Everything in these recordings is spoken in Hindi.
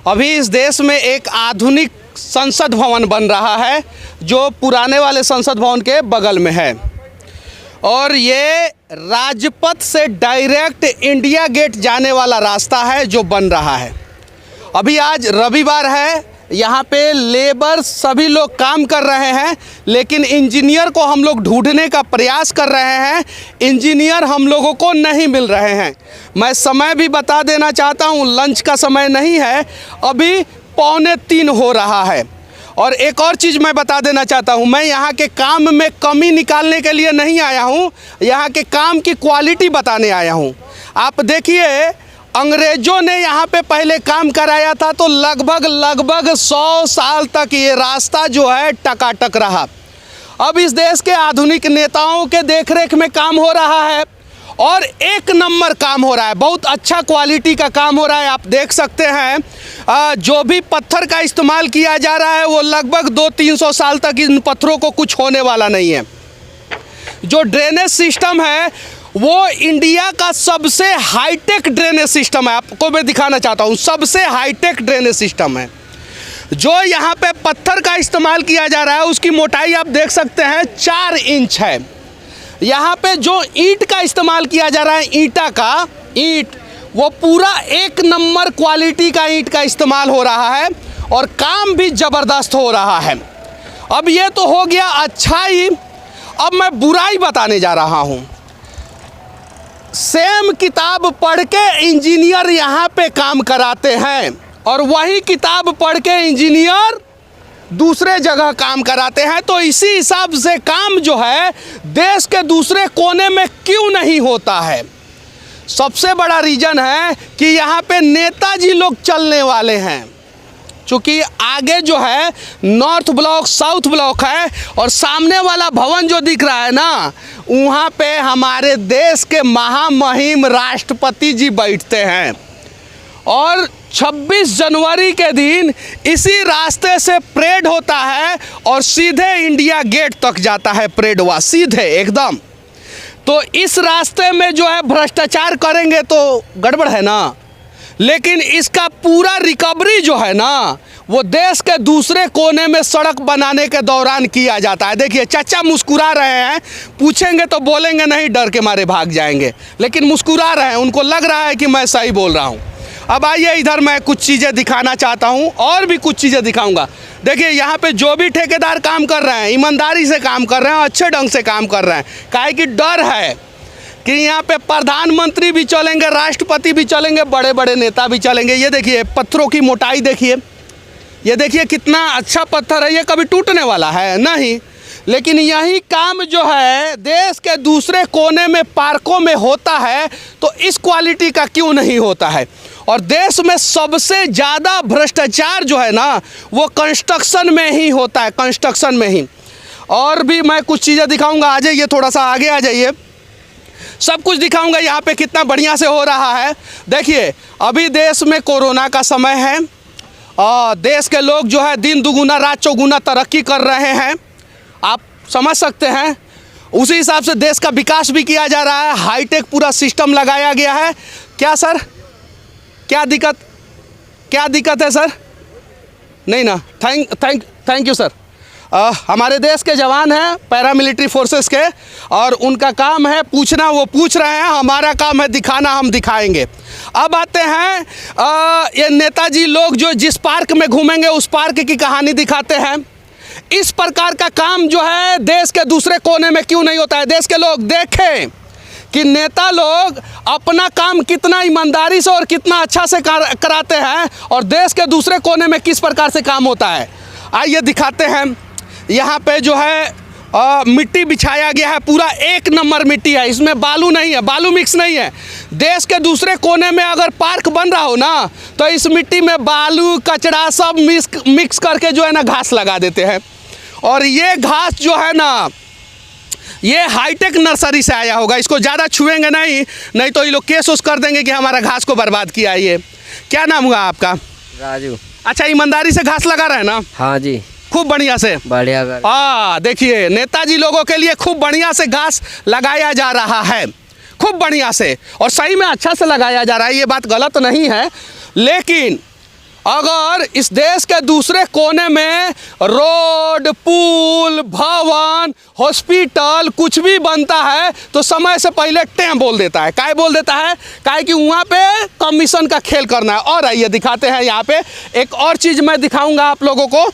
अभी इस देश में एक आधुनिक संसद भवन बन रहा है जो पुराने वाले संसद भवन के बगल में है, और ये राजपथ से डायरेक्ट इंडिया गेट जाने वाला रास्ता है जो बन रहा है। अभी आज रविवार है, यहाँ पे लेबर सभी लोग काम कर रहे हैं, लेकिन इंजीनियर को हम लोग ढूंढने का प्रयास कर रहे हैं। इंजीनियर हम लोगों को नहीं मिल रहे हैं। मैं समय भी बता देना चाहता हूँ, लंच का समय नहीं है, अभी 2:45 हो रहा है। और एक और चीज़ मैं बता देना चाहता हूँ, मैं यहाँ के काम में कमी निकालने के लिए नहीं आया हूँ, यहाँ के काम की क्वालिटी बताने आया हूँ। आप देखिए, अंग्रेज़ों ने यहाँ पे पहले काम कराया था तो लगभग 100 साल तक ये रास्ता जो है टकाटक रहा। अब इस देश के आधुनिक नेताओं के देखरेख में काम हो रहा है और एक नंबर काम हो रहा है, बहुत अच्छा क्वालिटी का काम हो रहा है। आप देख सकते हैं जो भी पत्थर का इस्तेमाल किया जा रहा है वो लगभग 200-300 साल तक इन पत्थरों को कुछ होने वाला नहीं है। जो ड्रेनेज सिस्टम है वो इंडिया का सबसे हाईटेक ड्रेनेज सिस्टम है। आपको मैं दिखाना चाहता हूँ, सबसे हाईटेक ड्रेनेज सिस्टम है। जो यहाँ पे पत्थर का इस्तेमाल किया जा रहा है उसकी मोटाई आप देख सकते हैं 4 इंच है। यहाँ पे जो ईंट का इस्तेमाल किया जा रहा है, ईंटा का ईंट, वो पूरा एक नंबर क्वालिटी का ईंट का इस्तेमाल हो रहा है और काम भी ज़बरदस्त हो रहा है। अब ये तो हो गया अच्छाई, अब मैं बुराई बताने जा रहा हूँ। सेम किताब पढ़ के इंजीनियर यहाँ पे काम कराते हैं और वही किताब पढ़ के इंजीनियर दूसरे जगह काम कराते हैं। तो इसी हिसाब से काम जो है देश के दूसरे कोने में क्यों नहीं होता है? सबसे बड़ा रीज़न है कि यहाँ पे नेताजी लोग चलने वाले हैं। चूँकि आगे जो है नॉर्थ ब्लॉक, साउथ ब्लॉक है और सामने वाला भवन जो दिख रहा है ना, वहाँ पे हमारे देश के महामहिम राष्ट्रपति जी बैठते हैं। और 26 जनवरी के दिन इसी रास्ते से परेड होता है और सीधे इंडिया गेट तक जाता है परेड, सीधे एकदम। तो इस रास्ते में जो है भ्रष्टाचार करेंगे तो गड़बड़ है ना, लेकिन इसका पूरा रिकवरी जो है ना वो देश के दूसरे कोने में सड़क बनाने के दौरान किया जाता है। देखिए चाचा मुस्कुरा रहे हैं, पूछेंगे तो बोलेंगे नहीं, डर के मारे भाग जाएंगे, लेकिन मुस्कुरा रहे हैं, उनको लग रहा है कि मैं सही बोल रहा हूँ। अब आइए इधर मैं कुछ चीज़ें दिखाना चाहता हूँ और भी कुछ चीज़ें दिखाऊँगा। देखिए यहाँ पे जो भी ठेकेदार काम कर रहे हैं ईमानदारी से काम कर रहे हैं, अच्छे ढंग से काम कर रहे हैं। काहे कि डर है कि यहाँ पे प्रधानमंत्री भी चलेंगे, राष्ट्रपति भी चलेंगे, बड़े बड़े नेता भी चलेंगे। ये देखिए पत्थरों की मोटाई देखिए, ये देखिए कितना अच्छा पत्थर है, ये कभी टूटने वाला है नहीं। लेकिन यही काम जो है देश के दूसरे कोने में पार्कों में होता है, तो इस क्वालिटी का क्यों नहीं होता है? और देश में सबसे ज़्यादा भ्रष्टाचार जो है ना वो कंस्ट्रक्शन में ही होता है, कंस्ट्रक्शन में ही। और भी मैं कुछ चीज़ें दिखाऊँगा, आ जाइए थोड़ा सा आगे आ जाइए, सब कुछ दिखाऊंगा यहाँ पे कितना बढ़िया से हो रहा है। देखिए अभी देश में कोरोना का समय है और देश के लोग जो है दिन दुगुना रात चौगुना तरक्की कर रहे हैं, आप समझ सकते हैं। उसी हिसाब से देश का विकास भी किया जा रहा है, हाईटेक पूरा सिस्टम लगाया गया है। क्या सर, क्या दिक्कत है सर? नहीं ना, थैंक यू सर। हमारे देश के जवान हैं पैरामिलिट्री फोर्सेस के, और उनका काम है पूछना, वो पूछ रहे हैं, हमारा काम है दिखाना, हम दिखाएंगे। अब आते हैं ये नेताजी लोग जो जिस पार्क में घूमेंगे उस पार्क की कहानी दिखाते हैं। इस प्रकार का काम जो है देश के दूसरे कोने में क्यों नहीं होता है? देश के लोग देखें कि नेता लोग अपना काम कितना ईमानदारी से और कितना अच्छा से कराते हैं और देश के दूसरे कोने में किस प्रकार से काम होता है। आइए दिखाते हैं। यहाँ पे जो है मिट्टी बिछाया गया है, पूरा एक नंबर मिट्टी है, इसमें बालू नहीं है, बालू मिक्स नहीं है। देश के दूसरे कोने में अगर पार्क बन रहा हो ना तो इस मिट्टी में बालू कचरा सब मिक्स करके जो है ना घास लगा देते हैं। और ये घास जो है ना ये हाईटेक नर्सरी से आया होगा, इसको ज़्यादा छुएंगे नहीं तो ये लोग केस उस कर देंगे कि हमारा घास को बर्बाद किया। ये क्या नाम हुआ आपका? राजू। अच्छा, ईमानदारी से घास लगा रहे हैं ना? हाँ जी, खूब बढ़िया से। बढ़िया। देखिए नेताजी लोगों के लिए खूब बढ़िया से घास लगाया जा रहा है, खूब बढ़िया से, और सही में अच्छा से लगाया जा रहा है, ये बात गलत नहीं है। लेकिन अगर इस देश के दूसरे कोने में रोड, पुल, भवन, हॉस्पिटल कुछ भी बनता है तो समय से पहले टें बोल देता है। काहे बोल देता है? काहे कि वहाँ पे कमीशन का खेल करना है। और आइए दिखाते हैं यहाँ पे एक और चीज़ मैं दिखाऊंगा आप लोगों को।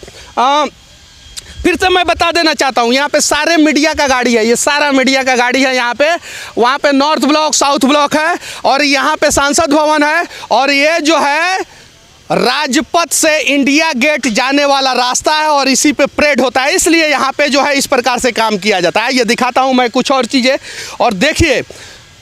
फिर से मैं बता देना चाहता हूँ, यहाँ पे सारे मीडिया का गाड़ी है, ये सारा मीडिया का गाड़ी है यहाँ पे। वहाँ पे नॉर्थ ब्लॉक, साउथ ब्लॉक है और यहाँ पे संसद भवन है और ये जो है राजपथ से इंडिया गेट जाने वाला रास्ता है और इसी पे परेड होता है, इसलिए यहाँ पे जो है इस प्रकार से काम किया जाता है। ये दिखाता हूँ मैं कुछ और चीज़ें। और देखिए,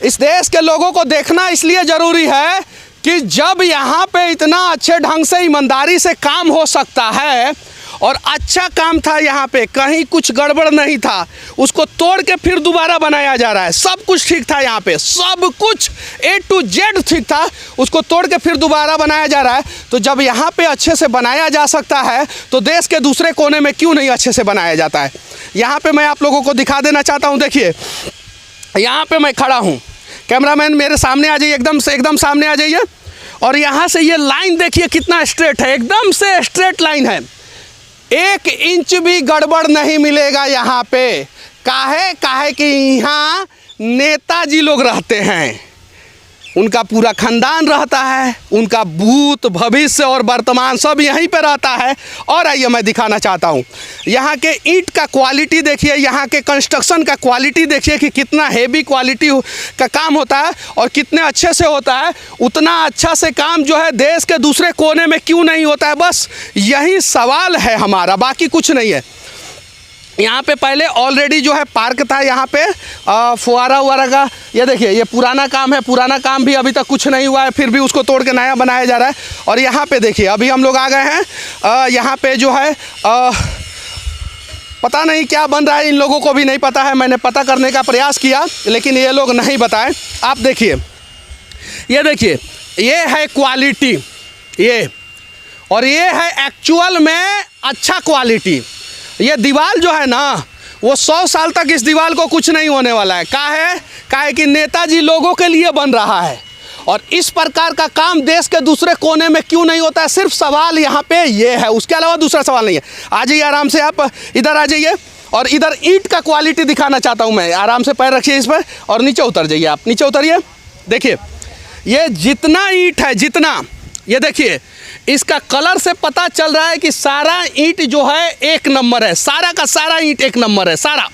इस देश के लोगों को देखना इसलिए ज़रूरी है कि जब यहाँ पे इतना अच्छे ढंग से ईमानदारी से काम हो सकता है और अच्छा काम था, यहाँ पे कहीं कुछ गड़बड़ नहीं था, उसको तोड़ के फिर दोबारा बनाया जा रहा है। सब कुछ ठीक था यहाँ पे, सब कुछ A to Z ठीक था, उसको तोड़ के फिर दोबारा बनाया जा रहा है। तो जब यहाँ पे अच्छे से बनाया जा सकता है तो देश के दूसरे कोने में क्यों नहीं अच्छे से बनाया जाता है। यहाँ पे मैं आप लोगों को दिखा देना चाहता हूँ। देखिए, यहाँ पे मैं खड़ा हूँ, कैमरामैन मेरे सामने आ जाइए, एकदम सामने आ जाइए। और यहाँ से ये लाइन देखिए कितना स्ट्रेट है, एकदम से स्ट्रेट लाइन है, 1 इंच भी गड़बड़ नहीं मिलेगा यहाँ पे। काहे कि यहाँ नेताजी लोग रहते हैं, उनका पूरा खानदान रहता है, उनका भूत, भविष्य और वर्तमान सब यहीं पे रहता है। और आइए मैं दिखाना चाहता हूँ, यहाँ के ईंट का क्वालिटी देखिए, यहाँ के कंस्ट्रक्शन का क्वालिटी देखिए कि कितना हेवी क्वालिटी का काम होता है और कितने अच्छे से होता है। उतना अच्छा से काम जो है देश के दूसरे कोने में क्यों नहीं होता है, बस यही सवाल है हमारा, बाकी कुछ नहीं है। यहाँ पे पहले ऑलरेडी जो है पार्क था, यहाँ पे फुहारा वुहारा का, ये देखिए ये पुराना काम है, पुराना काम भी अभी तक कुछ नहीं हुआ है, फिर भी उसको तोड़ के नया बनाया जा रहा है। और यहाँ पे देखिए अभी हम लोग आ गए हैं, यहाँ पे जो है पता नहीं क्या बन रहा है, इन लोगों को भी नहीं पता है। मैंने पता करने का प्रयास किया लेकिन ये लोग नहीं बताए। आप देखिए, ये देखिए, ये है क्वालिटी, ये, और ये है एक्चुअल में अच्छा क्वालिटी। ये दीवार जो है ना, वो 100 साल तक इस दीवार को कुछ नहीं होने वाला है। काहे कि नेताजी लोगों के लिए बन रहा है और इस प्रकार का काम देश के दूसरे कोने में क्यों नहीं होता है। सिर्फ सवाल यहाँ पे ये है, उसके अलावा दूसरा सवाल नहीं है। आ जाइए आराम से, आप इधर आ जाइए और इधर ईंट का क्वालिटी दिखाना चाहता हूँ मैं। आराम से पैर रखिए इस पर और नीचे उतर जाइए, आप नीचे उतरिए। देखिए ये जितना ईंट है, जितना, ये देखिए इसका कलर से पता चल रहा है कि सारा ईंट जो है 1 नंबर है, सारा का सारा ईंट 1 नंबर है, सारा।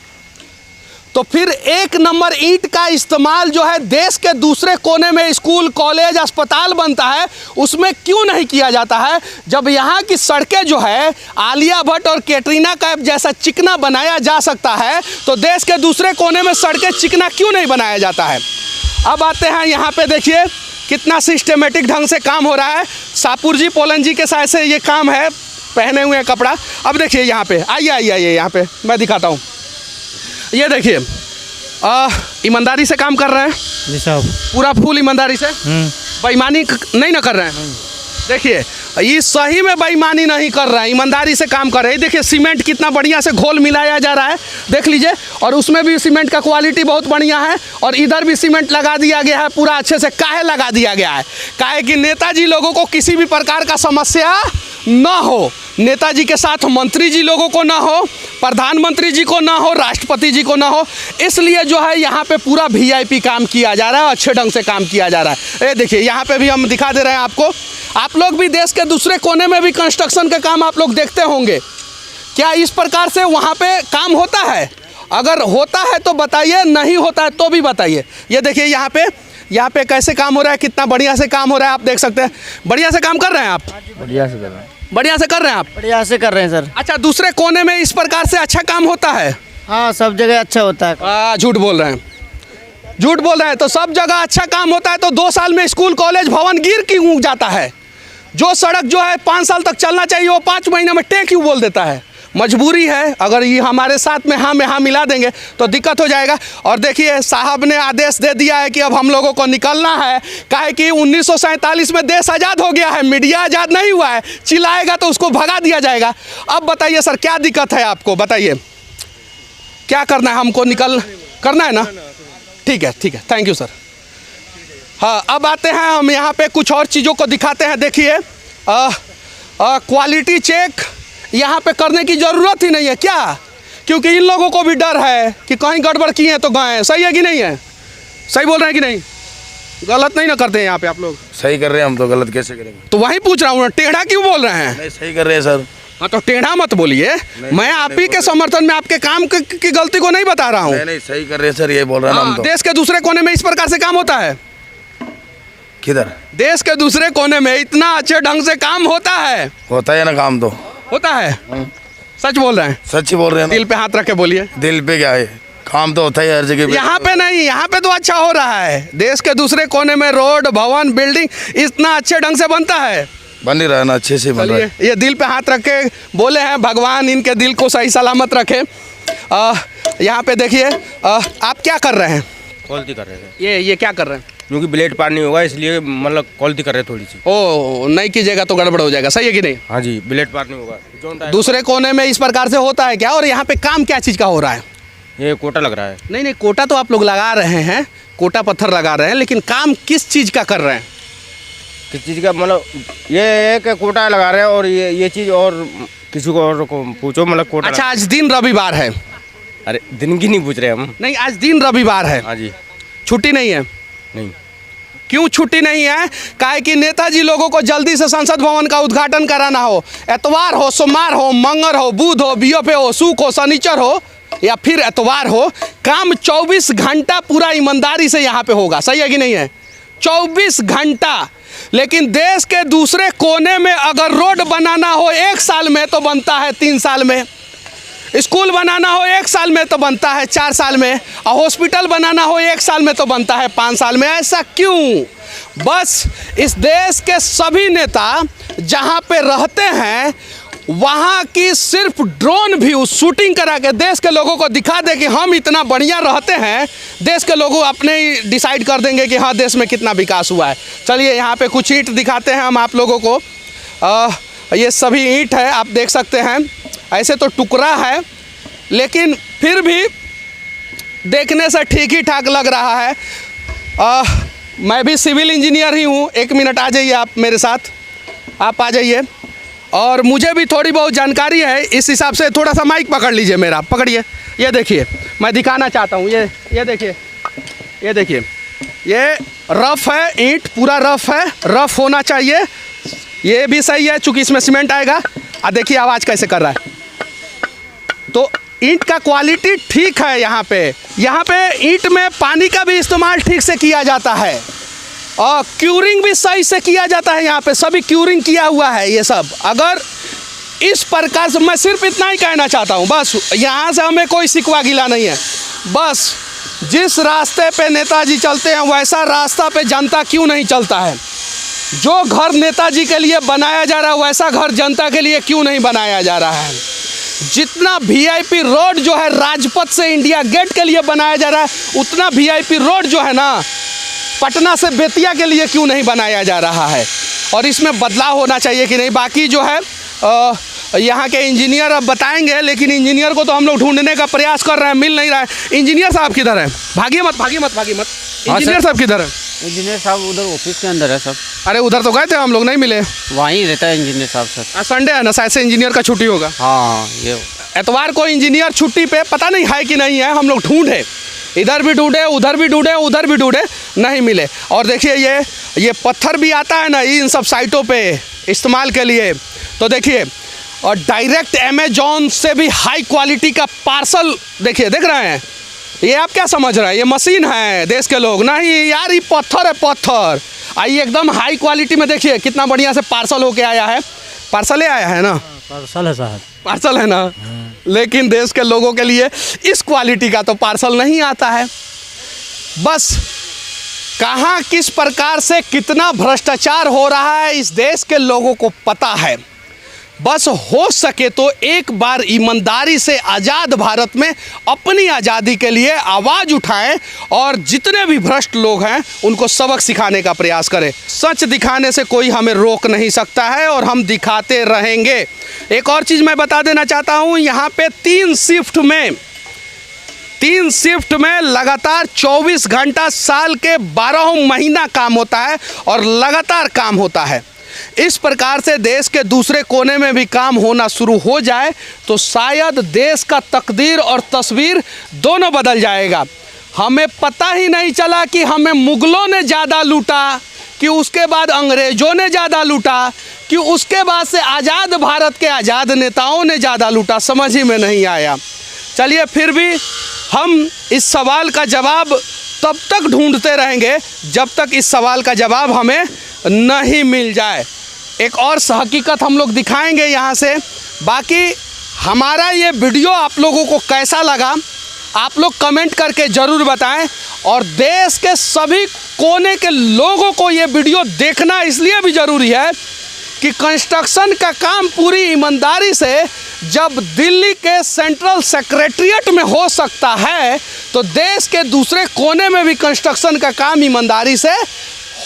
तो फिर 1 नंबर ईंट का इस्तेमाल जो है देश के दूसरे कोने में स्कूल, कॉलेज, अस्पताल बनता है, उसमें क्यों नहीं किया जाता है। जब यहाँ की सड़कें जो है आलिया भट्ट और कैटरीना कैफ जैसा चिकना बनाया जा सकता है तो देश के दूसरे कोने में सड़कें चिकना क्यों नहीं बनाया जाता है। अब आते हैं यहाँ पे, देखिए कितना सिस्टमेटिक ढंग से काम हो रहा है। सापुर जी, पोलन जी के साथ से ये काम है, पहने हुए कपड़ा। अब देखिए यहाँ पे, आइए यहाँ पे मैं दिखाता हूँ। ये देखिए ईमानदारी से काम कर रहे हैं जी साहब, पूरा फुल ईमानदारी से, बेईमानी नहीं ना कर रहे हैं। देखिए ये सही में बेईमानी नहीं कर रहा है, ईमानदारी से काम कर रहे हैं। देखिए सीमेंट कितना बढ़िया से घोल मिलाया जा रहा है, देख लीजिए। और उसमें भी सीमेंट का क्वालिटी बहुत बढ़िया है और इधर भी सीमेंट लगा दिया गया है पूरा अच्छे से। काहे लगा दिया गया है? काहे कि नेताजी लोगों को किसी भी प्रकार का समस्या ना हो, नेताजी के साथ मंत्री जी लोगों को ना हो, प्रधानमंत्री जी को ना हो, राष्ट्रपति जी को ना हो, इसलिए जो है यहाँ पे पूरा VIP काम किया जा रहा है, अच्छे ढंग से काम किया जा रहा है। ये देखिए यहाँ पे भी हम दिखा दे रहे हैं आपको। आप लोग भी देश के दूसरे कोने में भी कंस्ट्रक्शन के काम आप लोग देखते होंगे, क्या इस प्रकार से वहाँ पे काम होता है? अगर होता है तो बताइए, नहीं होता है तो भी बताइए। ये देखिए यहाँ पे कैसे काम हो रहा है, कितना बढ़िया से काम हो रहा है, आप देख सकते हैं। बढ़िया से काम कर रहे हैं आप? बढ़िया से कर रहे हैं। बढ़िया से कर रहे हैं आप? बढ़िया से कर रहे हैं सर। अच्छा, दूसरे कोने में इस प्रकार से अच्छा काम होता है? हाँ, सब जगह अच्छा होता है। झूठ बोल रहे हैं, झूठ बोल रहे हैं। तो सब जगह अच्छा काम होता है तो 2 साल में स्कूल, कॉलेज, भवन गिर क्यों जाता है? जो सड़क जो है 5 साल तक चलना चाहिए वो 5 महीने में टें क्यों बोल देता है? मजबूरी है। अगर ये हमारे साथ में हाँ में हाँ मिला देंगे तो दिक्कत हो जाएगा। और देखिए साहब ने आदेश दे दिया है कि अब हम लोगों को निकलना है। काहे कि 1947 में देश आज़ाद हो गया है, मीडिया आज़ाद नहीं हुआ है। चिल्लाएगा तो उसको भगा दिया जाएगा। अब बताइए सर क्या दिक्कत है आपको, बताइए क्या करना है? हमको करना है ना? ठीक है, थैंक यू सर। हाँ, अब आते हैं हम यहाँ पे कुछ और चीज़ों को दिखाते हैं। देखिए क्वालिटी चेक यहाँ पे करने की ज़रूरत ही नहीं है क्या? क्योंकि इन लोगों को भी डर है कि कहीं गड़बड़ किए हैं तो गए। सही है कि नहीं है? सही बोल रहे हैं कि नहीं? गलत नहीं ना करते हैं यहाँ पे आप लोग? सही कर रहे हैं हम तो, गलत कैसे करेंगे? तो वही पूछ रहा हूँ, टेढ़ा क्यों बोल रहे हैं? नहीं, सही कर रहे हैं सर। हाँ तो टेढ़ा मत बोलिए। मैं आप ही के समर्थन में आपके काम की गलती को नहीं बता रहा हूँ। नहीं, सही कर रहे हैं सर, ये बोल रहे हैं हम तो। देश के दूसरे कोने में इस प्रकार से काम होता है? किधर? देश के दूसरे कोने में इतना अच्छे ढंग से काम होता है? होता है ना काम तो। होता है? सच बोल रहे हैं? सच ही बोल रहे हैं। दिल पे हाथ रख के बोलिए। दिल पे क्या है, काम तो होता ही हर जगह। यहाँ पे नहीं, यहाँ पे तो अच्छा हो रहा है। देश के दूसरे कोने में रोड, भवन, बिल्डिंग इतना अच्छे ढंग से बनता है। बन ही रहा है ना, अच्छे से बन रहा है। ये दिल पे हाथ रख के बोले हैं, भगवान इनके दिल को सही सलामत रखे। यहाँ पे देखिए, आप क्या कर रहे हैं? क्वालिटी कर रहे थे। ये क्या कर रहे हैं? क्योंकि ब्लेड पार नहीं होगा इसलिए मतलब क्वालिटी कर रहे हैं थोड़ी सी। ओ, नहीं कीजिएगा तो गड़बड़ हो जाएगा। सही है कि नहीं? हाँ जी, ब्लेड पार नहीं होगा। दूसरे कोने में इस प्रकार से होता है क्या? और यहाँ पे काम क्या चीज़ का हो रहा है? ये कोटा लग रहा है। नहीं, कोटा तो आप लोग लगा रहे हैं, कोटा पत्थर लगा रहे हैं, लेकिन काम किस चीज़ का कर रहे हैं? किस चीज़ का? मतलब ये एक कोटा लगा रहे हैं और ये चीज़ और किसी को और को पूछो, मतलब कोटा। अच्छा, आज दिन रविवार है? अरे दिन की नहीं पूछ रहे हम। नहीं, आज दिन रविवार है। हाँ जी। छुट्टी नहीं है? नहीं। क्यों छुट्टी नहीं है? काहे कि नेताजी लोगों को जल्दी से संसद भवन का उद्घाटन कराना हो। एतवार हो, सोमवार हो, मंगल हो, बुध हो, बीओपे हो, शुक्र हो, शनिचर हो या फिर एतवार हो, काम 24 घंटा पूरा ईमानदारी से यहाँ पे होगा। सही है कि नहीं है? 24 घंटा। लेकिन देश के दूसरे कोने में अगर रोड बनाना हो 1 साल में तो बनता है 3 साल में, स्कूल बनाना हो 1 साल में तो बनता है 4 साल में, और हॉस्पिटल बनाना हो 1 साल में तो बनता है 5 साल में। ऐसा क्यों? बस इस देश के सभी नेता जहाँ पे रहते हैं वहाँ की सिर्फ ड्रोन व्यू शूटिंग करा के देश के लोगों को दिखा दे कि हम इतना बढ़िया रहते हैं, देश के लोग अपने ही डिसाइड कर देंगे कि हाँ देश में कितना विकास हुआ है। चलिए यहाँ पे कुछ ईंट दिखाते हैं हम आप लोगों को। ये सभी ईंट है, आप देख सकते हैं। ऐसे तो टुकड़ा है लेकिन फिर भी देखने से ठीक ही ठाक लग रहा है। मैं भी सिविल इंजीनियर ही हूँ। 1 मिनट आ जाइए आप मेरे साथ, आप आ जाइए। और मुझे भी थोड़ी बहुत जानकारी है, इस हिसाब से थोड़ा सा माइक पकड़ लीजिए मेरा, पकड़िए। ये देखिए, मैं दिखाना चाहता हूँ। ये देखिए, ये देखिए, ये रफ़ है, ईंट पूरा रफ़ है, रफ़ होना चाहिए। ये भी सही है चूँकि इसमें सीमेंट आएगा। देखिए आवाज़ कैसे कर रहा है। तो ईंट का क्वालिटी ठीक है। यहाँ पे ईंट में पानी का भी इस्तेमाल ठीक से किया जाता है और क्यूरिंग भी सही से किया जाता है। यहाँ पे सभी क्यूरिंग किया हुआ है ये सब। अगर इस प्रकार से, मैं सिर्फ इतना ही कहना चाहता हूँ, बस यहाँ से हमें कोई शिकवा गिला नहीं है। बस जिस रास्ते पे नेताजी चलते हैं वैसा रास्ता पे जनता क्यों नहीं चलता है? जो घर नेताजी के लिए बनाया जा रहा है वैसा घर जनता के लिए क्यों नहीं बनाया जा रहा है? जितना वीआईपी रोड जो है राजपथ से इंडिया गेट के लिए बनाया जा रहा है, उतना वीआईपी रोड जो है ना पटना से बेतिया के लिए क्यों नहीं बनाया जा रहा है? और इसमें बदलाव होना चाहिए कि नहीं? बाकी जो है यहाँ के इंजीनियर अब बताएंगे, लेकिन इंजीनियर को तो हम लोग ढूंढने का प्रयास कर रहे हैं, मिल नहीं रहा है। इंजीनियर साहब किधर है? भागिए मत। इंजीनियर साहब किधर है? इंजीनियर साहब उधर ऑफिस के अंदर है सर। अरे उधर तो गए थे हम लोग, नहीं मिले। वहीं रहता है इंजीनियर साहब सर। आज संडे है ना, शायद से इंजीनियर का छुट्टी होगा। हाँ, ये एतवार को इंजीनियर छुट्टी पे, पता नहीं है कि नहीं है। हम लोग ढूंढे, इधर भी ढूंढे, उधर भी ढूंढे, उधर भी ढूंढे, नहीं मिले। और देखिए ये पत्थर भी आता है ना इन सब साइटों पे इस्तेमाल के लिए, तो देखिए, और डायरेक्ट अमेजॉन से भी हाई क्वालिटी का पार्सल देखिए, देख रहे हैं? ये आप क्या समझ रहे हैं ये मशीन है देश के लोग? नहीं यार, ये पत्थर है, पत्थर। आइए एकदम हाई क्वालिटी में देखिए कितना बढ़िया से पार्सल होके आया है। पार्सल आया है ना? पार्सल है साहब, पार्सल है ना। लेकिन देश के लोगों के लिए इस क्वालिटी का तो पार्सल नहीं आता है। बस कहाँ किस प्रकार से कितना भ्रष्टाचार हो रहा है इस देश के लोगों को पता है। बस हो सके तो एक बार ईमानदारी से आज़ाद भारत में अपनी आज़ादी के लिए आवाज़ उठाएं और जितने भी भ्रष्ट लोग हैं उनको सबक सिखाने का प्रयास करें। सच दिखाने से कोई हमें रोक नहीं सकता है और हम दिखाते रहेंगे। एक और चीज़ मैं बता देना चाहता हूँ, यहाँ पे 3 शिफ्ट में लगातार 24 घंटा साल के 12 महीना काम होता है और लगातार काम होता है। इस प्रकार से देश के दूसरे कोने में भी काम होना शुरू हो जाए तो शायद देश का तकदीर और तस्वीर दोनों बदल जाएगा। हमें पता ही नहीं चला कि हमें मुग़लों ने ज़्यादा लूटा, कि उसके बाद अंग्रेज़ों ने ज़्यादा लूटा, कि उसके बाद से आज़ाद भारत के आज़ाद नेताओं ने ज़्यादा लूटा, समझ ही में नहीं आया। चलिए फिर भी हम इस सवाल का जवाब तब तक ढूंढते रहेंगे जब तक इस सवाल का जवाब हमें नहीं मिल जाए। एक और हकीकत हम लोग दिखाएंगे यहाँ से। बाकी हमारा ये वीडियो आप लोगों को कैसा लगा आप लोग कमेंट करके ज़रूर बताएं, और देश के सभी कोने के लोगों को ये वीडियो देखना इसलिए भी ज़रूरी है कि कंस्ट्रक्शन का काम पूरी ईमानदारी से जब दिल्ली के सेंट्रल सेक्रेटरिएट में हो सकता है तो देश के दूसरे कोने में भी कंस्ट्रक्शन का काम ईमानदारी से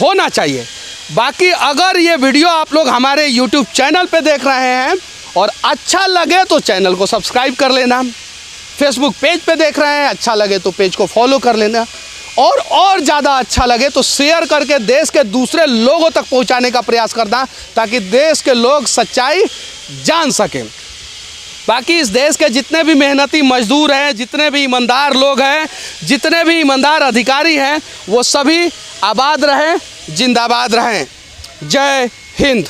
होना चाहिए। बाकी अगर ये वीडियो आप लोग हमारे यूट्यूब चैनल पे देख रहे हैं और अच्छा लगे तो चैनल को सब्सक्राइब कर लेना, फेसबुक पेज पे देख रहे हैं अच्छा लगे तो पेज को फॉलो कर लेना, और ज़्यादा अच्छा लगे तो शेयर करके देश के दूसरे लोगों तक पहुंचाने का प्रयास करना ताकि देश के लोग सच्चाई जान सकें। बाकी इस देश के जितने भी मेहनती मजदूर हैं, जितने भी ईमानदार लोग हैं, जितने भी ईमानदार अधिकारी हैं, वो सभी आबाद रहें, जिंदाबाद रहें। जय हिंद।